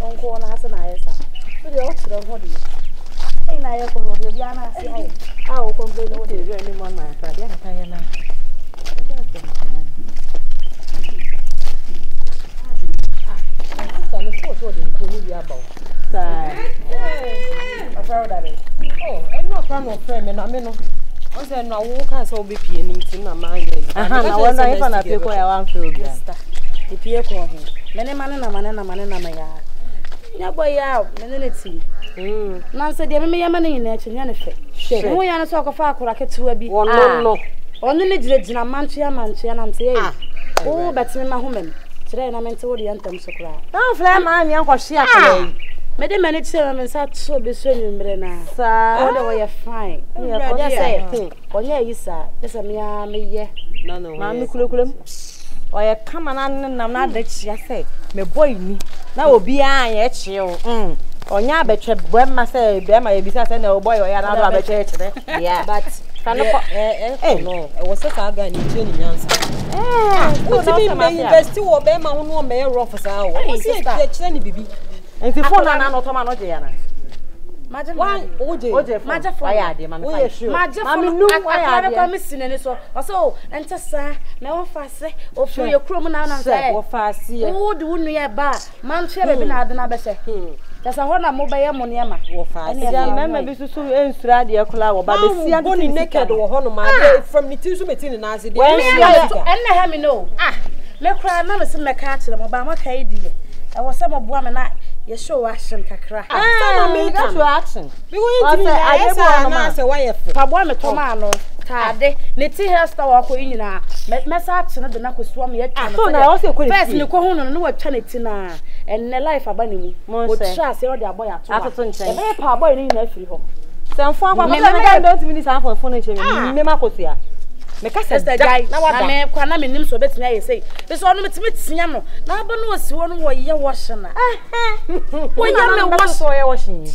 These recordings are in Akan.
Don't go on as an ISA. But the option of what you say, I have already been asked. I will complain what you do anyone, my father. Oh, I'm not from no friend, and I mean, I said, no, walk us all be peeing in my mind. I wonder if I'm a people I want to be. The peer call him. Many man and a man and a man and a man. Yeah, boy, out, minute. Nancy, the enemy in nature, Jennifer. Shame, we are talk of our cracket to a be one. No, only did in a manchia, and I'm saying, oh, but in my woman. Today, I'm into the anthem so cry. Don't flame my uncle, she actually. Many minutes, and sat so be swimming, Brena. Sir, all the way fine. Oh, yeah, you sir. Yes, I'm yeah. No, Mammy Kulukulum. Or a come and I'm not that she say. Me boy me. Now will be I chill. Or ya betray when my say, Bema, besides no boy or another betray. Yeah, but. No, it was such a gun in Jenny answer. What do you mean? Invest to obey my own mayor officer. What's it? Baby. And the phone and not Diana. Madam, why? Madam, fire, dear man. Madam, I am missing any so. Also, and to say, no fast, or for your criminal and say, or fast, oh, do me a bar. Man, she have been had another say. That's a whole mobile money, or fast. I remember this so in cloud, but the sea only naked or honor from the two meeting and as it and let me know. Ah, let cry, never seen my cat to them about my idea. I was some of women. You show action, Kakra. Ah, me that's your action. We want to say, why if Pabwana Tomano, Tade, Netty hairstyle walk in now. Mess action at the Naku Swam yet. I also could first you go home and know a Chanitina and the life of Bunny. Most chance, you're the boy at a parboy in the free home. Some form of don't mean half of furniture. Nemacosia. Because the guy now I may come in so better I say. This ornament meets Yano. Now, but no one way you're washing. When you wash or washing.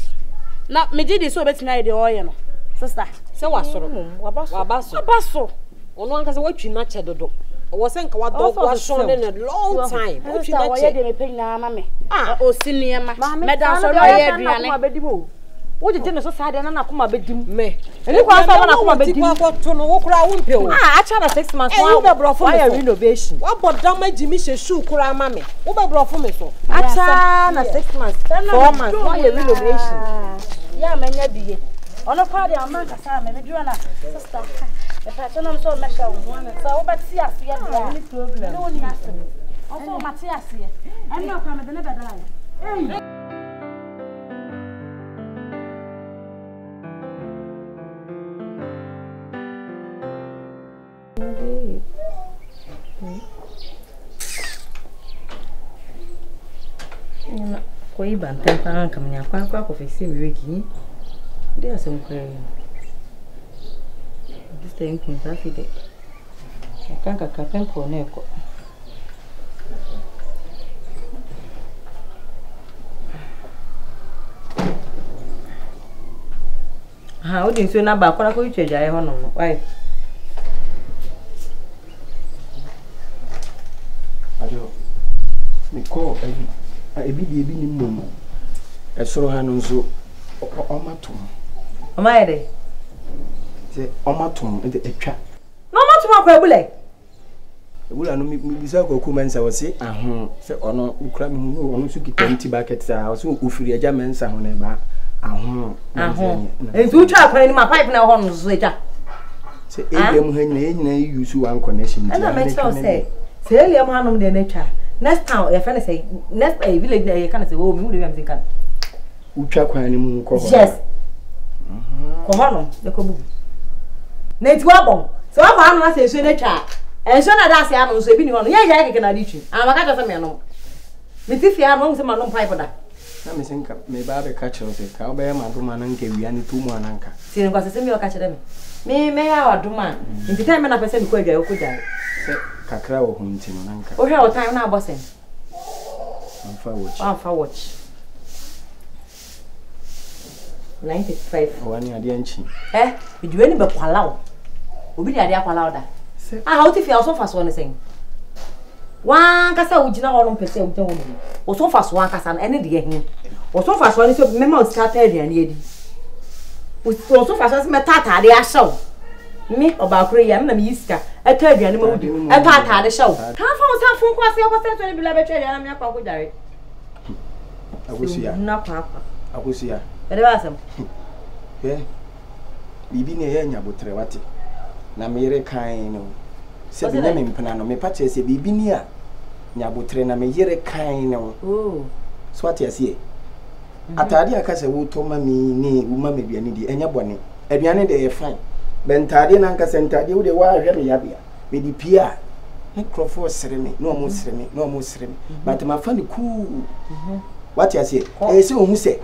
Now, me did so better night the oil. Sister, so what sort of Wabasso? On one has watching much at the door. I wasn't what dog was shown in a long time. What you mammy? Ah, oh, senior, Madame, sorry, what did you say? And I come a bit me. And you want to bed to no crowd. I tried 6 months. What brought for a renovation? What brought down my Jimmy shoe, cry, mammy? What brought for me for? I tried 6 months, 4 months. Why a renovation? Yeah, many be on a party. I'm not a time and you and sister. The person I'm so much so, but see us here. No one has to. Also, Matthias here. I'm not coming to never die. Koi Ntentan coming up, quite of a same Ricky. There's some query. This thing is happy day. I can't a captain for Neco. How did you know about what I could I honor? Why? Me call a big mum. A sort of hands omatum. Am I there? The omatum in the trap. No matter what, will I know me bizarre comments? I was say, or no, cramming who wants to get 20 buckets. I was who free a German sound about. And two chap in my pipe now on later. Say, you use one connection. And I may say, say, I'm one of the nature. Next town, your friend say, next a village, you can't say, oh, me, I'm thinking. Yes. Come on, the Kobu. Nate Wabon. So I'm not saying, nature. And so that's the animals, they've been on. Yeah, I can reach you. I'm a cat of a man. Missy, I'm on some non pipe of that. I'm missing maybe I catch of I'll bear my woman and give you any 2 more anchor. See, because the same catch them. May I do man. In the time, I present quite a good day. Kakra or hunting anchor. Oh, how time now, bossing? I'm for watch. 95 or any idea. Eh, did you any but Palau? Will be the idea Palau that? I how if you also fast one thing. Wan kasa ujina ho no pese ujina ho no. O so fa so wan kasa no ene de he. O so fa so ni so mema o scatter aduane edi. O so fa so se metata de ahyew. Me obakure ya na me yiska eta aduane ma wudi. Eta atade hyew. Ka fa o sa fun kwase o kwase to ni bila betwe aduane me akwa ko dare. Agusia. Na kwa akwa. Agusia. Ede ba asem. Bibi ne ye nyabotre wate. Na mere kan no. Se bi na me mpena no me pa che se bibi ni a nyabotre na me yere kan no. Oh. So ate ase. Atade aka se wo to ma mi ni wo ma me biane di enya bone. Aduane de ye fine. Bentade na nka sentade wo de wa hwe me ya bia. Me di pia. Ne crofo sere me. No mo sere me. No mo sere me. But ma fa ni ku. What you say? Eh say ohun say.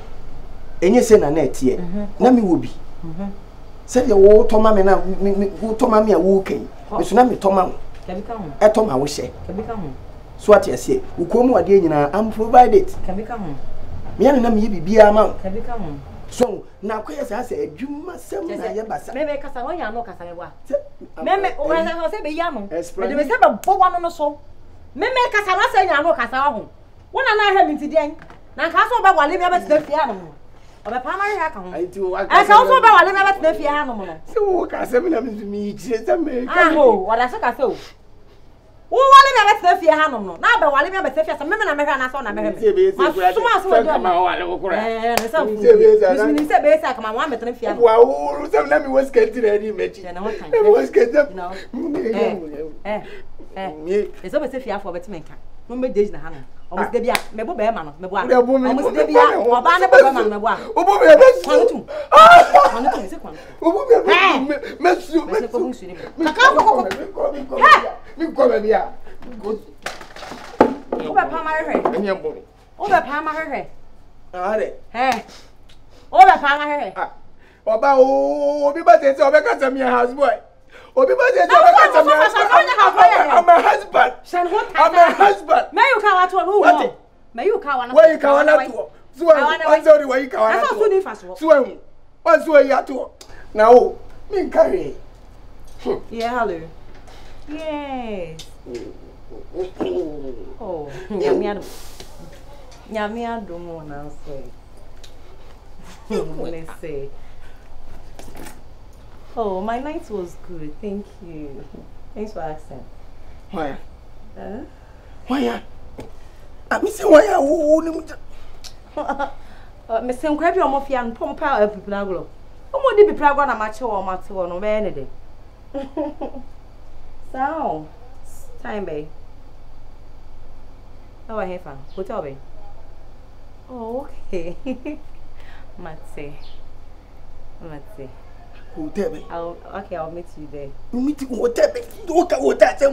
Enye say na na etie. Na me wo bi. Say ye wo to ma me na wo to ma me a wo kan. Esu na me to ma. Ka bi ka ho. E to ma wo hye. Ka bi ka ho. So what you say? Wo ko mu ade nyina am provided. Ka bi ka ho. Me na me bi bia ma. Ka bi ka ho. So na kwese say adwuma sem na ye basa. Me kasa wo ya no kasa me wa. Me o say be ya no. Me de Explain. say be bo wa no so. Me kasa no say nya no kasa ho. Wona na hwe mi ti den. Na ka so be wale me be tena fie no. Obe pa ma hwe aka ho. Ai ti wo aka. Ka so be wale me be tena fie ha no mo no. Se wo ka se me na mi chire se me. Ah ho, wala so ka so. Wo wale me be tena fie ha no no. Na be wale me be tena fie so me na me hwe na so na me hwe. Se be kama wale wo kura. Na so fu. Mi se be sa kama wa me tena fie. Wa wo se na mi wo sketi na ni mechi. Na ho tan. Na wo sketi. Eso be se fie afo beti menka. No me deji na ha no. Omo se bia me bo be ma no me bo a. Omo se bia oba ne bo be ma no me bo a. Obo me be su. Kwanu tu se kwanu. Obo me su. Me se ko hun su ni. Kaka ko. Mi ko be bia. O be pa ma hwe. Enye bo. O be pa ma hwe. Are. O be pa ma hwe. Oba obi ba te se obe ka se mi house boy. Obi ba te se obe ka se mi house boy. I'm a husband. I'm a husband. Me you ka wa to no wo. Me you ka wa na. Where you ka wa na to? So one sorry where you ka wa na to? Aso ni fa so. So one so ya to. Na o me carry. Yeah, hello. Yes. Oh, nyame ado mo na so. Let's say. Oh, my night was good. Thank you. Thanks for asking. Why? Why? I say why wo ni mu. Me se nkwa bi o mo fia no pom pa people aglo. O mo di bi prago na ma che wo ma te wo no be ne de. So, time bay. Oh, I have hotel bay. Oh, okay. Matse. Hotel bay. I'll meet you there. You meet you hotel bay. Do ka hotel say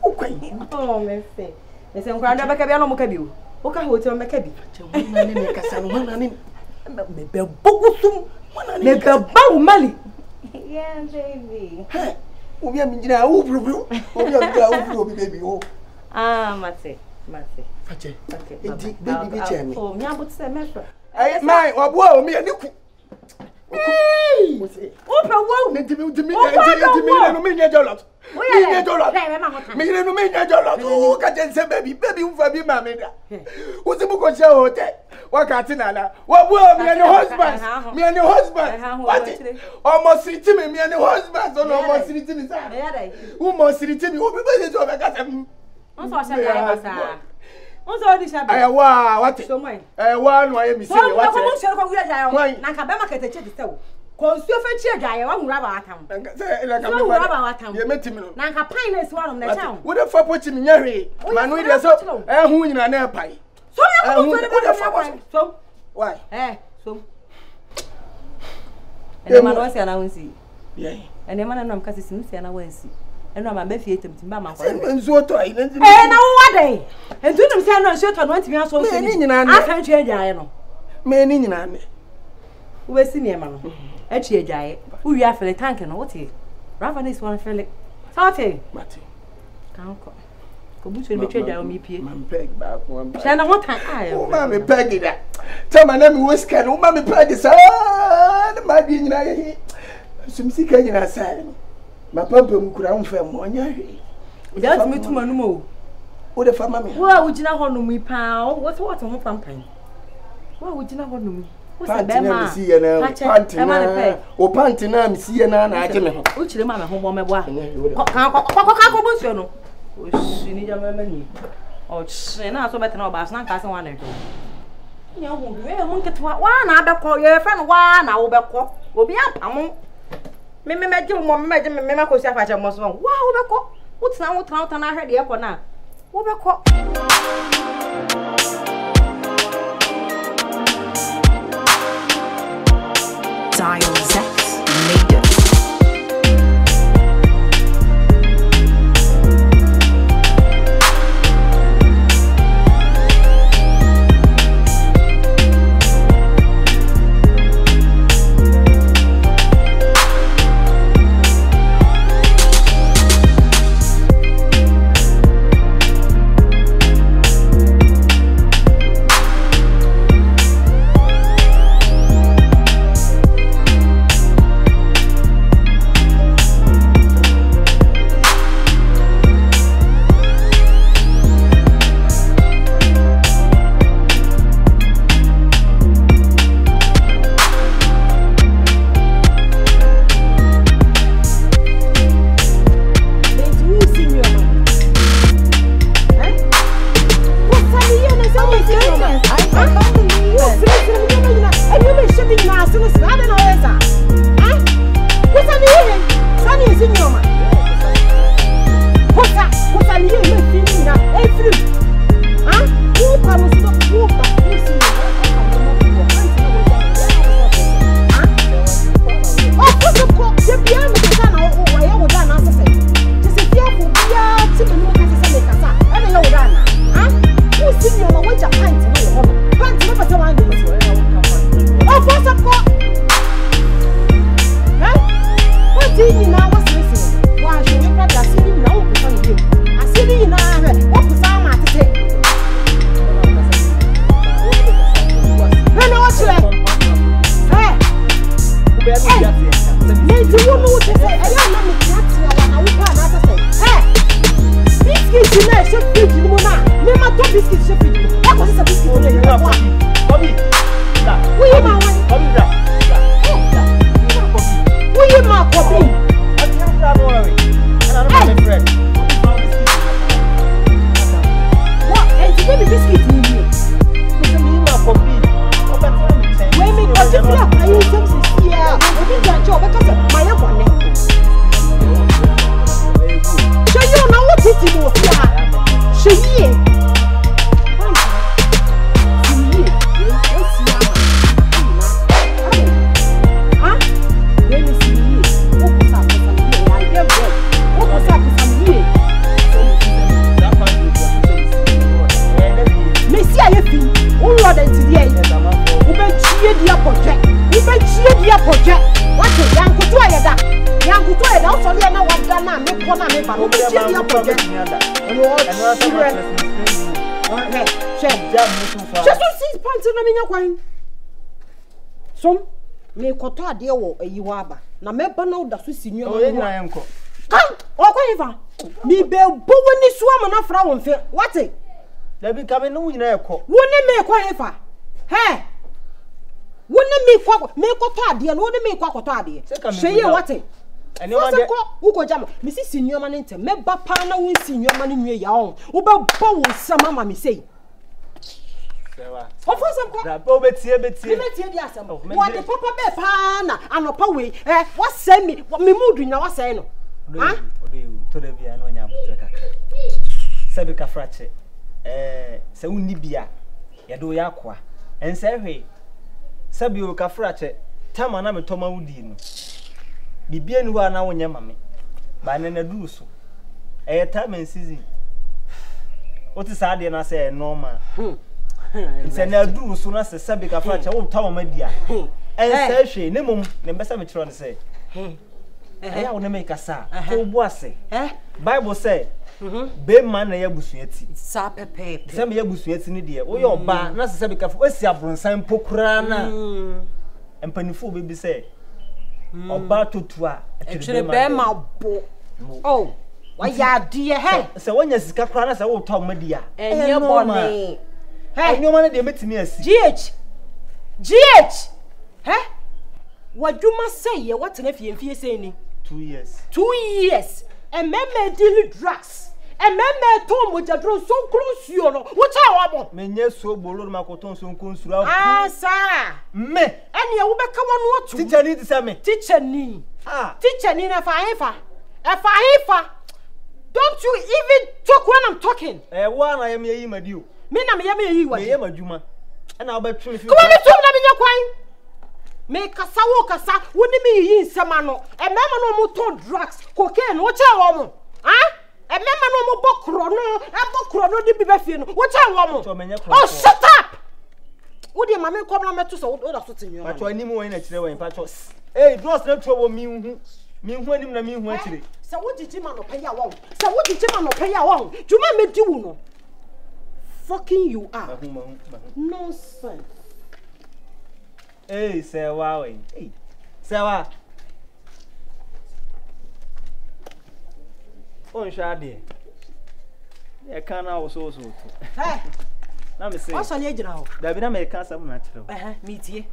oh, me say. Me say nkwa ndo be ka bia no mo ka bi o. O ka hotel me ka bi. Wana ni me kasa no wana ni. Me be bogusum. Wana ni. Me be ba o mali. Yeah, baby. Obi am njira wo bru. Obi am njira wo bru obi baby o. Ah, Mate. Fakye. Okay. Enti baby bi che me. Oh, me abot say me so. Ai mai obo o me ani ku. Hey! Opa wo. Me dimi no me nya jolot. Me nya jolot. Me no me nya jolot. O ka je se baby unfa bi ma me da. O se bu ko che hotel. Wa ka ti nana. Wa bu o me ani husband. Me ani husband. What? Almost siriti me ani husband. So no almost siriti me sa. O mo siriti me o bi be se o be ka se. On so sha ya basa. On so di sha ba. Aya wa what? So mai. Wa no aye mi se what? Ko mo se ko wi aja yo. Na ka be ma ka te che te wo. Konsuo fa chi aja yo wa hura ba atam. Na ka me ba atam. Ye metimi no. Na ka pai na esi wa no na cha wo. Wo de fa pochi mi nya hwe. Ma no ide so hu nyina na pai. So ya ko so de fa so. Why? So. Ene ma no se na wonsi. Yeah. Ene ma na no am ka sisi nsi na wansi. Eno ma be fie temtim ba ma kwa. Se nzo to ai nanti. Na wo wade. Entu nim se no nso to no ntimi aso nso. Me ni nyina na. Aka ntwe ajaye no. Me ni nyina na. Wo si ne ma no. Achi ajaye. Wo wi afele tank no wote. Rafa na isi won fele. Sorte. Mate. Kan ko. Ko bu so be twa ajaye o mi pie. Man peg ba ko am. Sha na wo tan aye. O ma me peg da. Tell my name was Ken. O ma me peg sa. Na ma bi nyina ye. Sumsi ka nyina sa. Ma pampa mu kura unfa mo nya hwe. That me too manu mo. Wo de fa mama. Wo wo gina ho no mu pa. Wo so what ho pampan. Wo wo gina ho no mu. Wo se be ma. Pantina. O pantina mi si na na age me ho. Wo chire ma me ho bo me bo a. Ka ko bo so no. O si ni ja mama ni. O chire na so bete na oba so na ka se wa na do. Nya ho we mo nketwa wa na abekọ ye fe no wa na wo bekọ. Obi apam. Me je mo me ma ko si afa che mo so. Wa wo bekọ. Wo tena na hwede ekọ na. Wo bekọ. Dial Sex Leader. Me koto ade wo ayiwa aba na me ba na oda so sinua o yina yenko kan o kwanifa mi be bo woni so am na fra won fe wate da bi ka me no yina yeko woni me kwanifa he woni me kwa me koto ade no woni me kwa koto ade hweye wate eni o ma de wo ko jam me si sinua ma ne ntem me ba pa na won sinua ma ne nwe ya on wo ba bo wo sama ma me sei Ofosam ko. Da po betie. Me betie di asem. Wo de papa be pa na anopa we. Wa say me mudu nya wa say no. Ha? Odewu to da bia no nya abutre kaka. Sabe ka frache. Se unni bia. Ye do ya kwa. Ense hwe. Sabe o ka frache. Tama na me toma wudi no. Bibia ni ho na wonye mame. Ba ne na duru so. Time and season. What is sad na say normal. Nse na duru so na se sabe ka fracha wo tawo madia ense hwe ne mum ne mbesa me kiro ne se aya wo ne me kasa ko bu ase Bible say be man na ya busuati sa pepe se me ya busuati ni de wo ye oba na se sabe ka osi abronsan pokura na empanifo be bi se oba totua etwere be ma bo oh Why ya dear hey? So when you sika kra na say wo tọ media. Enye boni. Hey, no man dey metimi asi. GH. Hey? What you must say ye what na fie say ni? 2 years. 2 years. And men deal drugs. And men to mo jadro so close you no. What I want? Menye so bolo ma koton so nkonsura. Ah, sir. Me. Eni e wo beka wonu otu. Teacher need to say me. Teacher ni. Teacher ni na fa. Don't you even talk when I'm talking. One I am ye madio. Me na me ye wa. Me ye madwuma. And I'll be true. Come on, me to na me nya kwan. Me kasa wo kasa, woni me yi nsema no. E mema no mo to drugs, cocaine, wo cha wo mo. E mema no mo bokro no di bi be fie no. Wo cha wo mo. Oh, shut up. Wo di ma me kom na meto so wo da so tinyo. Pacho anim wo na kire wo pacho. Hey, drugs na tro wo mi hu. Mi hu anim na mi hu akire. Se wo jiji ma no pe ya wo. Se wo jiji ma no pe ya wo. Juma me di wo no. Fucking you are. Nonsense. Hey, say wow. Hey. Say wow. On shade. Ya kana wo so. Hey. Na me say. What's on ejira ho? Da bi na me ka sam na kire. Me tie.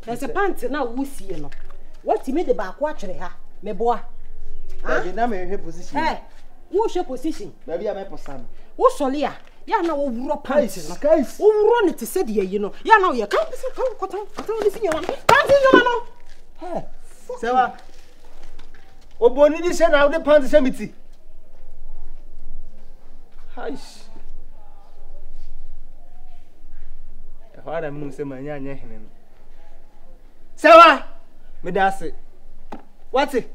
There's a pant na wo sie no. What me de ba kwa kire ha? Me boa. Da bi na me hwe position. Hey. Wo hwe position? Da bi ya me posa. Wo sole a ya na wo wuro pants no. Guys. Wo wuro ne te se de yi no. Ya na wo ye kan kotan ni sinyo no. Kan sinyo no. Hey. Sewa. Oboni di se na wo de pants se miti. Haish. E fara mun se manya anya hene no. Sewa. Me da se. What it?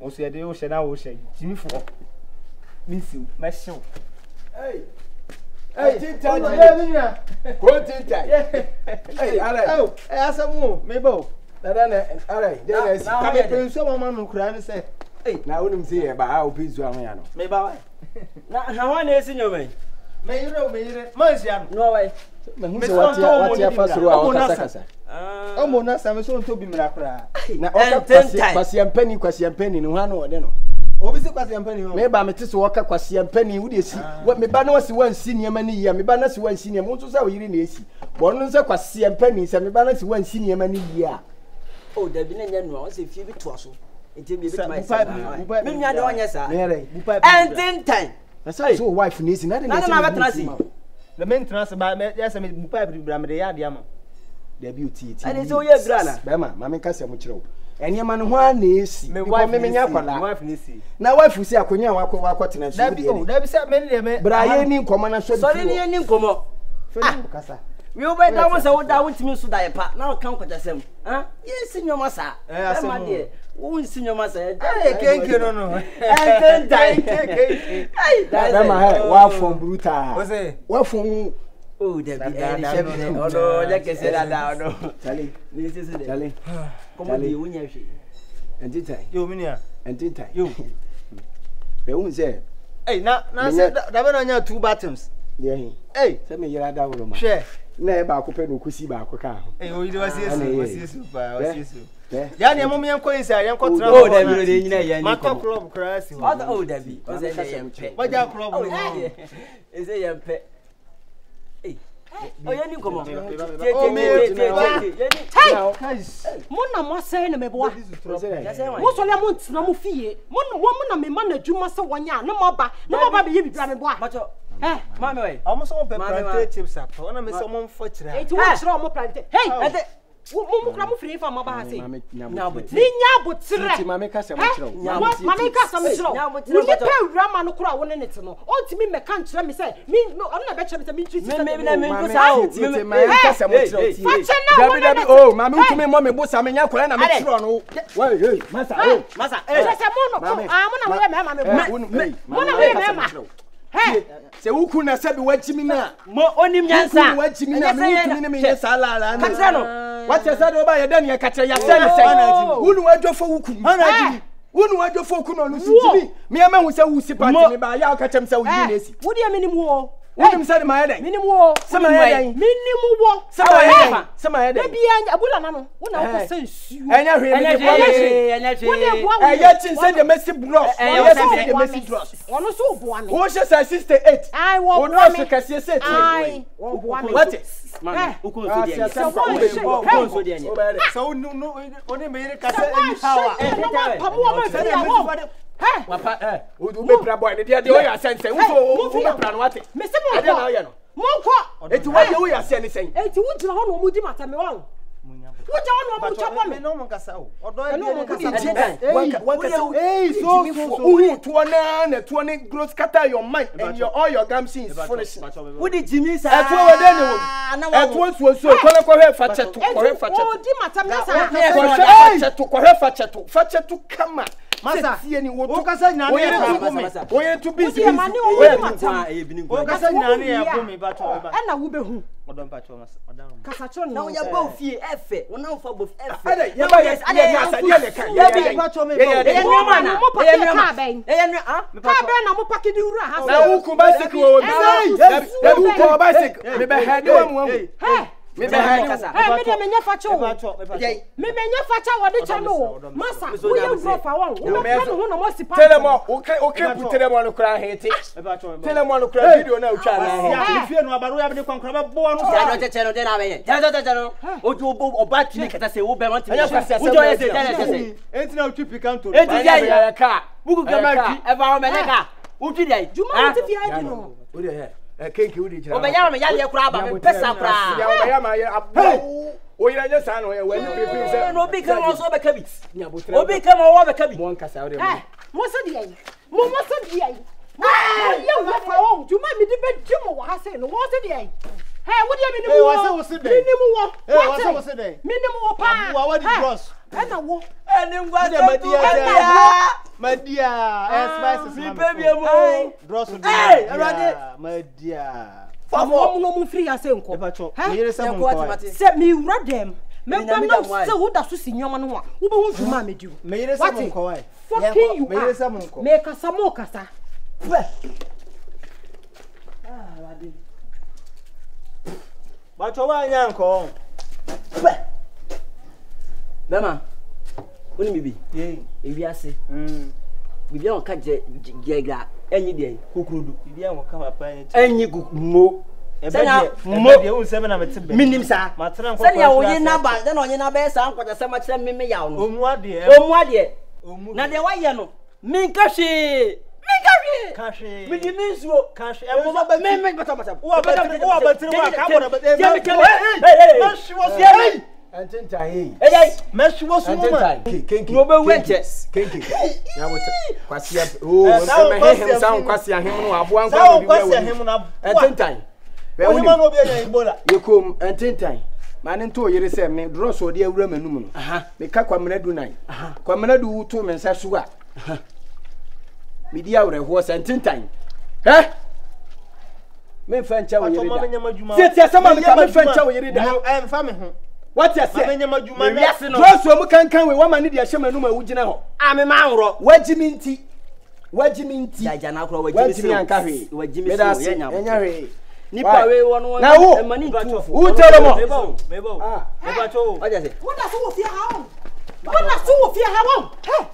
Osi ade o shena wo she. Jimi fo. Misiu, mashiu. Hey, Ntentan. Go Ntentan. Hey, alright. Oh, asamu, mebo. Alright. Then Come here, so mama no kura ni say. Hey, na wonim say e ba a opizu am ya no. Meba. Na wa na esi nyomen. Meyire. Mansia no. No way. Me so watia fasoro a okasa. Omo na sa me so nto bi mira kura. Na kwasiampani no ha no ode no. Obi se kwasiampani ho. Me ba me tese woka kwasiampani wo de esi. Me ba na wasi wansi niema ni yia, me ba na si wansi niema, mo so sa wo yiri na esi. Bo no se kwasiampani se me ba na si wansi niema ni yia. Oh, da bi na nya no, o se fie bi to aso. Enti bi bi mai sa. Me nua de onya sa. Ntentan. Na say so wife ni esi na de na betrasi. Le maintenance ba me ya se me bu pipe bra me de ya de ama. Da bi oti. Ade so ye bra na. Ba ma me ka se mo kire wo. Eniema no ho a na esi. Me wife me nya kwala. Wife ni esi. Na wife si akonya wakọ tena so. Da bi se me ne me. Bra ye ni nkomo na so. So ni ni nkomo. Femi kasa. We obe da won se wo da won timi so da ye pa. Na kan kwatasem. Ye si nyoma sa. Asem. Won si nyoma sa. Kenkey no. Ntentan. Ai, da ma he wa fon brutal. O se. Wa fon oh, Debbie, oh no, like I said, I don't know. Charlie, This is it. Charlie. Come on, you win your shit. Ntentan. Yo, minia. Ntentan. Yo. Be won say. Hey, na say da be na nya 2 bottoms. Yeah. Hey, say me yira da woro ma. Share. Na e ba ko pe no kusi ba ko ka ho. Hey, o yi wasi esu pa, wasi esu. Yeah. Ya na mo yenko yin say yenko tra. Oh, Debbie, no dey nyina ya ni. Ma top club crazy. Oh, Debbie. O say dey yempe. Waja club no. Is it yempe? Hey. Oh, you need come on. Hey, Mona mo say na me boa. Mo so le mo ntina mo fie. Mo na me ma na dwuma se wonya na mo ba be ye bibra me boa. Macho. Mama we. Almost some pepper chips up. Ona me so mo mfo kire. Eti wo kire mo plantain. Hey, mo kra mo free fa ma ba ha sei. Ni nya botire. Ti mama ka se mo kire. Mama ka se mo kire. Wo ni pe wura ma no kra wo ne net no. O ti mi me ka nkire me say me ona be kire me say me treat me na me ko sa o. Ti mama ka se mo kire. Dabi oh mama utumi mo me bosa me nya kora na me kire no. Wai hey masa oh masa se mo no mo na we me ma me mo na we me ma. Hey, se wuku na sabi wachimi na mo onim nyansa wachimi na me wutumi ne me nyansa la na kanse no wacha sa do ba ye dan ye kache ya se ne se wunu wadwofo wuku wunu wadwofo wuku no no sujimi me ama hu se wusi party me ba ya ka chem se wuyi na esi wo dia menim wo Wonim said my head. Minimum wo. Sama head. Minimum wo. Sama head. Sama head. Baby anya abula na no. Wo na wo say nsuo. Enya hwe me de. Wo na boa wo. Enya chin say the Messi bros. Enya say the Messi bros. Wono so boa me. Wo she say 68. Ai wo boa me. Wo kase say 10. Ai wo boa me. What? Man, uko so dia. So dia. So no oni me yire kase any power. Pamo ma fi ya wo. Hey. Wapa o be pra boy ne dia de o ya sense. Wo be pra no what? Me se mo ko. Ade na o ye no. Monko. Eti wa de wo ya se ni sen. Eti wo jira ho no mu di mata me wa. Wo ja ho no mu chapa me. No mo kasa o. Odo e no mo kasa. Hey, so who to na to ne growth scatter your mind and your all your gam sins foolishness. Wo di Jimmy sa. Eto we de ne wo. Eto so ko hwe fa cheto. Ko hwe fa cheto. O di mata me sa. Ko hwe fa cheto. Fa cheto kama. Masa tie ni wo to kasa nyane e pa. Oye to busy. O kasa nyane e pa me ba to ba. E na wo be hu. Odo mpa cho mas. Odan. Kasa cho no. Na wo ya ba ofie efe. Wo na wo fa bo efe. Ade ye ba ye asa ye le kan. Ye ba cho me ba. E no ma na. Mo pa ka ben. E no ah. Ka ben na mo pa ke di wura ha. Na wo ku bicycle wo. Da wo ku bicycle. Me be head wo mu. Hey. Me be head kasa. Hey, me de me nya fa cho. Me nya fa cha wo de cha no. Masa, wo ye bro fa won. Wo me fa no na mo sipa. Telemo, okay put Telemo no kra hete. Telemo no kra video na utwa na he. Fie no abaro ya be kwankra ba bo no. Ya no cheche no de na be ye. Ja no. Oju oba tini kata se wo be want me. Ujo ye se. Enti na utu pikanto. Enti ya ka. Buku kama ji. E ba o me ka. Utu dai. Juma utu fi aji no. Wo de he. Kenkey wo de jira. Obeya me ya ye kura ba me pesa kura. Ya obeya ma ye abo. O yira je sa no ye wani pepe se. No bi kama so be kabi. Obi kama wo be kabi. Mo nkasa wo de. Mo so di ai. Mo so di ai. Ye wo fa won. Juma mi di be jimo wo ha se no. Mo so di ai. Hey, what do you mean? What's it? What's it? Minimum pa. What do you cross? And a walk. And in what my dear, spices. Me baby mo. Dross. Hey, my dear. For no free as enko. Set me run them. Me no say who da so sinyoma no a. Wo be hu djuma me diu. Me yere say mo nko wai. Fucking you. Me yere say mo nko. Me kasa mo kasa. Bacho wa nya nko. Bema. Oni bibi. Ye. Ewi ase. Bibi an ka jega enyi de kukurudu. Bibi an ka papa enyi mo. Senya mo de un sebe na metebe. Minim sa. Matena nko. Senya onye na ba, na onye na ba sa nkwata se ma kire meme yawo no. Omu ade. Na de wa ye no. Minka hwe. Kashi. Me di minsuo. Kashi. Me bata. Wa batiri wa ka bora ba. Hey. Hey. Ntentan hey. Hey. Meshi wo su ma. Kenkey. No be wenche. Kenkey. Ya wo kwasi me him sound kwasi ahim no aboa nko bi kwasi ahim na. Ntentan. Wo ma no be na Ebola. Yekom Ntentan. Mane nto yere se me draw so de awura manum no. Me ka kwamena du nan. Kwamena du wuto me nsa so a. Me di awre ho se Ntentan. Me fa ncha wo yere da. Tie sama me ka me fa ncha wo yere da. Em fa me ho. What you say? Yes, no. Draw so mu kan we wama ne de ahye manum a wugina ho. Ame ma nro. Wajiminti. Jaja na kro wajimi anka hwe. Wajimi so ye nya. Enya hwe. Nipa we wono na wo mani tufu. Who Telemo? Mebo. Me ba cho. Oja se. What does wo fi ha won? What does wo fi ha won? Hey.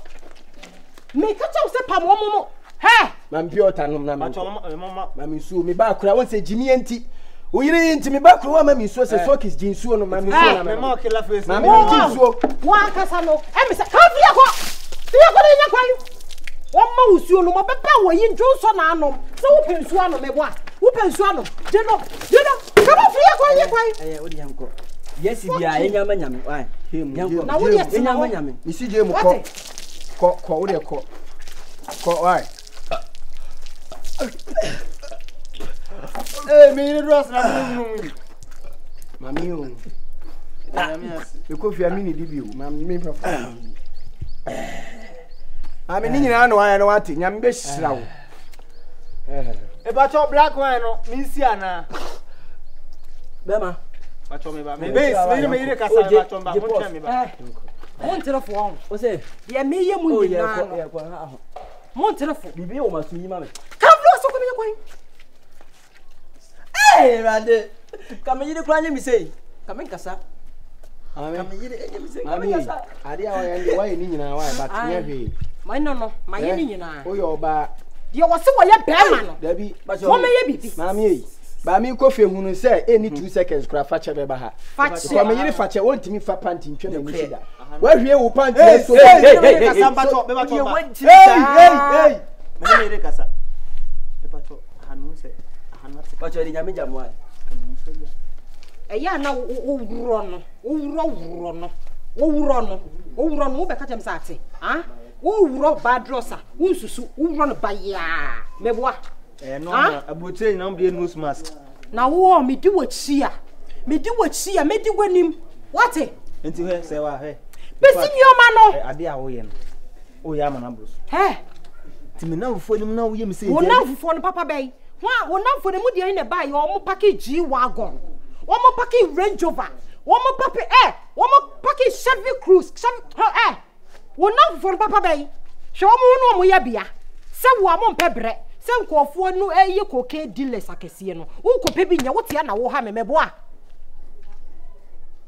Me ka cha wo se pam wo mo. Hey. Man bi otanom na me. Mama. Mami su me ba kura won se jimi enti. O yire enti me ba kura wa mami su se Sokins jinsuo no mami su na me. Me ma ke la face. Mami jinsuo. Wa kasa no. E me se ka fi akọ. Fi akọ de nya kwan. Won ma usuo no mo beba wo yi ndwonso na anom. Se wo pensuo anom me bo a. Wo pensuo anom. Je no. Ka ba fi akọ nya kwan. Odi yanko. Yes bia enya manyame. Why? Yanko. Na wo de enya manyame. Mi si je mu ko wo de ko. Ko why? Me yere dross na me. Mami o. Me ko fi amini dibi o. Mami me papa. Ami ni nyina no aya no ate nyame be hira wo. E ba cho black wine no mi si ana. Bema. Ba cho me ba. Me be me yere kasa ba cho ba. Mo twa me ba. Mon telefo won. O se. Ye me ye mu ni na. Mon telefo. Bibi o masu yi ma me. Ka vlo so ko me kwan. Hey, Rade. Come here, crying, me say. Come in, Cassa. Come here, me say. Come in, Cassa. I didn't why you need why, but here. My no, my enemy. Oh, your bar. You was so well, Bearman. Debbie, but what may you be? Mammy. But me coffee who say any 2 seconds craft fatcher bebaha. Fatcher, come here, fatcher, want me for panting, children. Where you will pant? Hey, Casa. The patrol, Hanuse, but you're the Yamijam. A now, run, who better him sati, ah? Who rock bad drosser, who run by ya, me what? No, I would say, no, be a nose mask. Now, me do what she me do win him. What eh? Into her, say, hey. Besting your man, I dear, oh, Yamanabus. Hey, to me now for them now, you say, oh, now for Papa Bay. Why, not for the moody in a buy or more package G wagon, one more package Range Rover, one more puppy air, one more package Chevy Cruise, some her air. Well, not for Papa Bay. Show me no more yabia. Some woman pepper. Some call for no air, you cocaine dealers, I can see no. Who could be in what Yana will have me, boy?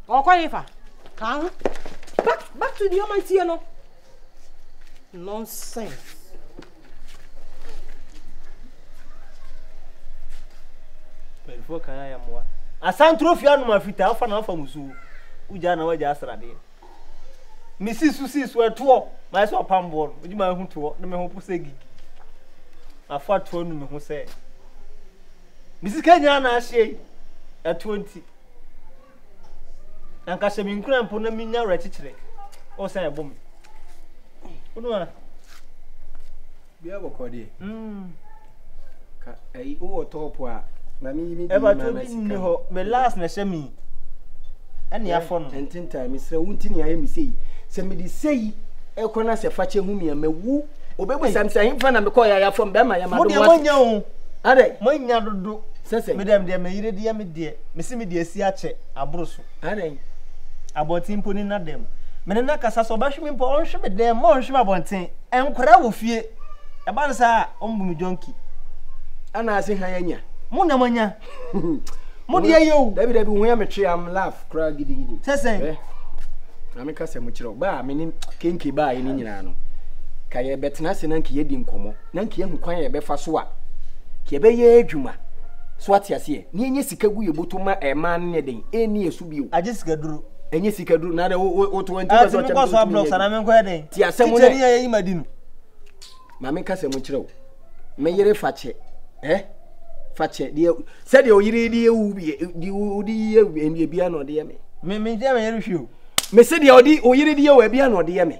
Or qualifa. Come back to the Omantiano. Nonsense. Before can I am what? A sound trophy on my feet, Alpha and Alpha Musu. Ujana was just ready. Mrs. Susie swear to my swap pamboard, with my home to the Mahopusegi. I fought for me who say Mrs. Kenyana she at 20. And Cassamin cramp on a mina retire or say a woman. Be able to oh, top. Mammy, ever to me last Nashemi. And your phone and 10 times, Mr. Wuntini, I say, send me the say, Elconas a fatcher whom you may woo. Obey some saying from the coy from Bama. I am not are they? Mine never do. Says, Madame, dear, may you dear me, dear, Miss me, dear Siache, a brusso. Are they? About him putting at them. Menaka sasso bashing for ship at them, more shima bonting, and crowd fear. A bansa, donkey. And I say, Hyena. Monamania. Modia, you, David, we am a tree, I'm laugh, cry giddy. Says, I make us a much bar, meaning Kenkey by in Indiano. Kaya betnas and Nanky Edim Como, Nanky and Quire Befaswa. Kebe Juma. Swatia see, near Sikabu, Butuma, a man needing any subu. I just got drew, and yes, he can do another 20 blocks, and I'm inquiring. Tia, someone here, Imadin. Mamma Casamucho. Mayor Fache, eh? Fache, dear, said you, dear, and ye be no dear me. May damn you. Messi, or you, dear, be no dear me.